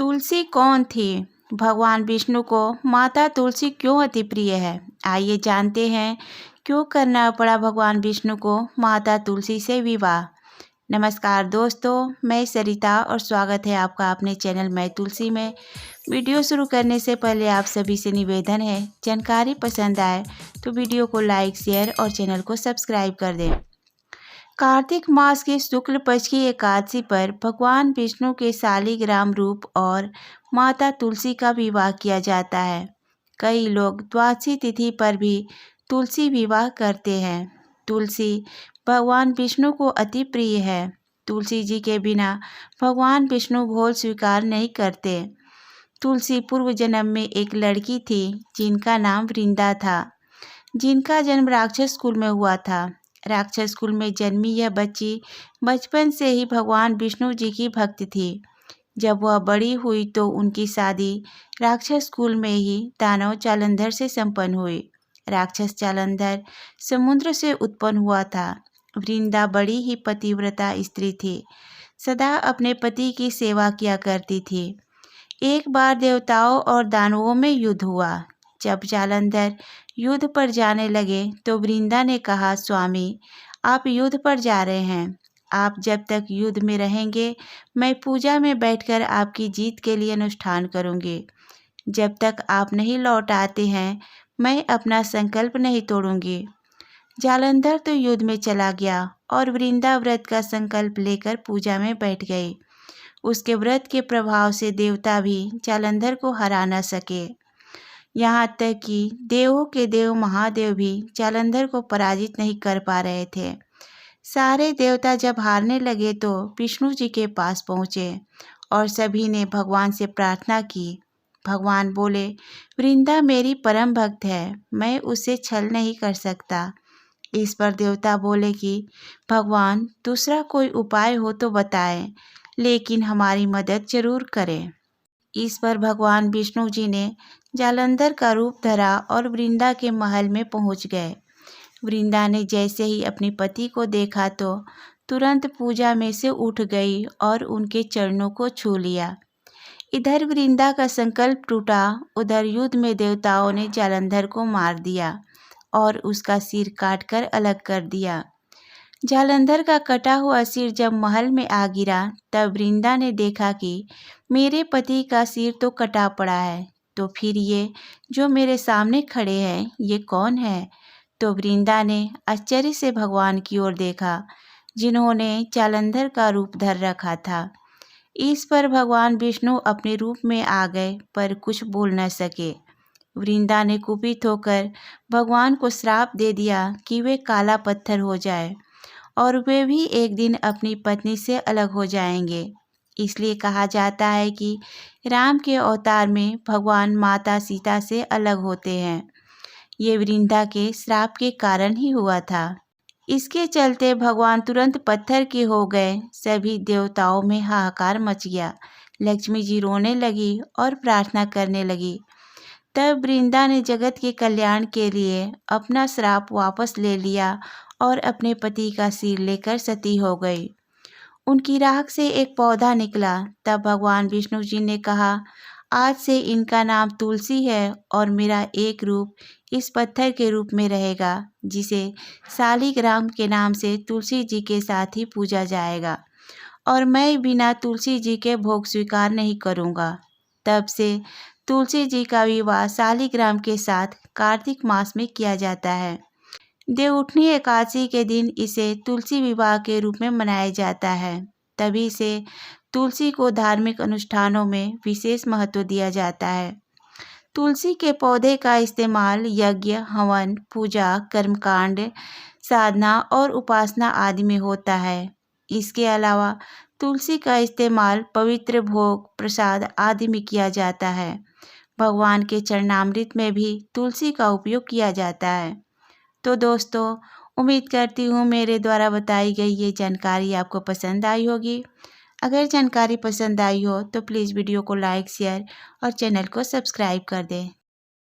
तुलसी कौन थी? भगवान विष्णु को माता तुलसी क्यों अति प्रिय है? आइए जानते हैं क्यों करना पड़ा भगवान विष्णु को माता तुलसी से विवाह। नमस्कार दोस्तों, मैं सरिता और स्वागत है आपका अपने चैनल मैं तुलसी में। वीडियो शुरू करने से पहले आप सभी से निवेदन है, जानकारी पसंद आए तो वीडियो को लाइक, शेयर और चैनल को सब्सक्राइब कर दें। कार्तिक मास के शुक्ल पक्ष की एकादशी पर भगवान विष्णु के शालिग्राम रूप और माता तुलसी का विवाह किया जाता है। कई लोग द्वादशी तिथि पर भी तुलसी विवाह करते हैं। तुलसी भगवान विष्णु को अति प्रिय है। तुलसी जी के बिना भगवान विष्णु भोग स्वीकार नहीं करते। तुलसी पूर्व जन्म में एक लड़की थी जिनका नाम वृंदा था, जिनका जन्म राक्षस कुल में हुआ था। राक्षस कुल में जन्मी यह बच्ची बचपन से ही भगवान विष्णु जी की भक्त थी। जब वह बड़ी हुई तो उनकी शादी राक्षस कुल में ही दानव जालंधर से संपन्न हुई। राक्षस जालंधर समुद्र से उत्पन्न हुआ था। वृंदा बड़ी ही पतिव्रता स्त्री थी, सदा अपने पति की सेवा किया करती थी। एक बार देवताओं और दानवों में युद्ध हुआ। जब जालंधर युद्ध पर जाने लगे तो वृंदा ने कहा, स्वामी आप युद्ध पर जा रहे हैं, आप जब तक युद्ध में रहेंगे मैं पूजा में बैठकर आपकी जीत के लिए अनुष्ठान करूंगी। जब तक आप नहीं लौट आते हैं मैं अपना संकल्प नहीं तोड़ूंगी। जालंधर तो युद्ध में चला गया और वृंदा व्रत का संकल्प लेकर पूजा में बैठ गई। उसके व्रत के प्रभाव से देवता भी जालंधर को हरा न सके। यहाँ तक कि देवों के देव महादेव भी जालंधर को पराजित नहीं कर पा रहे थे। सारे देवता जब हारने लगे तो विष्णु जी के पास पहुँचे और सभी ने भगवान से प्रार्थना की। भगवान बोले, वृंदा मेरी परम भक्त है, मैं उससे छल नहीं कर सकता। इस पर देवता बोले कि भगवान दूसरा कोई उपाय हो तो बताएं, लेकिन हमारी मदद जरूर करें। इस पर भगवान विष्णु जी ने जालंधर का रूप धरा और वृंदा के महल में पहुंच गए। वृंदा ने जैसे ही अपने पति को देखा तो तुरंत पूजा में से उठ गई और उनके चरणों को छू लिया। इधर वृंदा का संकल्प टूटा, उधर युद्ध में देवताओं ने जालंधर को मार दिया और उसका सिर काटकर अलग कर दिया। जालंधर का कटा हुआ सिर जब महल में आ गिरा तब वृंदा ने देखा कि मेरे पति का सिर तो कटा पड़ा है, तो फिर ये जो मेरे सामने खड़े हैं ये कौन है? तो वृंदा ने आश्चर्य से भगवान की ओर देखा, जिन्होंने जालंधर का रूप धर रखा था। इस पर भगवान विष्णु अपने रूप में आ गए पर कुछ बोल न सके। वृंदा ने कुपित होकर भगवान को श्राप दे दिया कि वे काला पत्थर हो जाए और वे भी एक दिन अपनी पत्नी से अलग हो जाएंगे। इसलिए कहा जाता है कि राम के अवतार में भगवान माता सीता से अलग होते हैं। ये वृंदा के श्राप के कारण ही हुआ था। इसके चलते भगवान तुरंत पत्थर के हो गए। सभी देवताओं में हाहाकार मच गया। लक्ष्मी जी रोने लगी और प्रार्थना करने लगी। तब वृंदा ने जगत के कल्याण के लिए अपना श्राप वापस ले लिया और अपने पति का सिर लेकर सती हो गई। उनकी राख से एक पौधा निकला। तब भगवान विष्णु जी ने कहा, आज से इनका नाम तुलसी है और मेरा एक रूप इस पत्थर के रूप में रहेगा, जिसे शालिग्राम के नाम से तुलसी जी के साथ ही पूजा जाएगा और मैं बिना तुलसी जी के भोग स्वीकार नहीं करूँगा। तब से तुलसी जी का विवाह शालिग्राम के साथ कार्तिक मास में किया जाता है। देवउठनी एकादशी के दिन इसे तुलसी विवाह के रूप में मनाया जाता है। तभी से तुलसी को धार्मिक अनुष्ठानों में विशेष महत्व दिया जाता है। तुलसी के पौधे का इस्तेमाल यज्ञ, हवन, पूजा, कर्मकांड, साधना और उपासना आदि में होता है। इसके अलावा तुलसी का इस्तेमाल पवित्र भोग, प्रसाद आदि में किया जाता है। भगवान के चरणामृत में भी तुलसी का उपयोग किया जाता है। तो दोस्तों, उम्मीद करती हूँ मेरे द्वारा बताई गई ये जानकारी आपको पसंद आई होगी। अगर जानकारी पसंद आई हो तो प्लीज़ वीडियो को लाइक, शेयर और चैनल को सब्सक्राइब कर दें।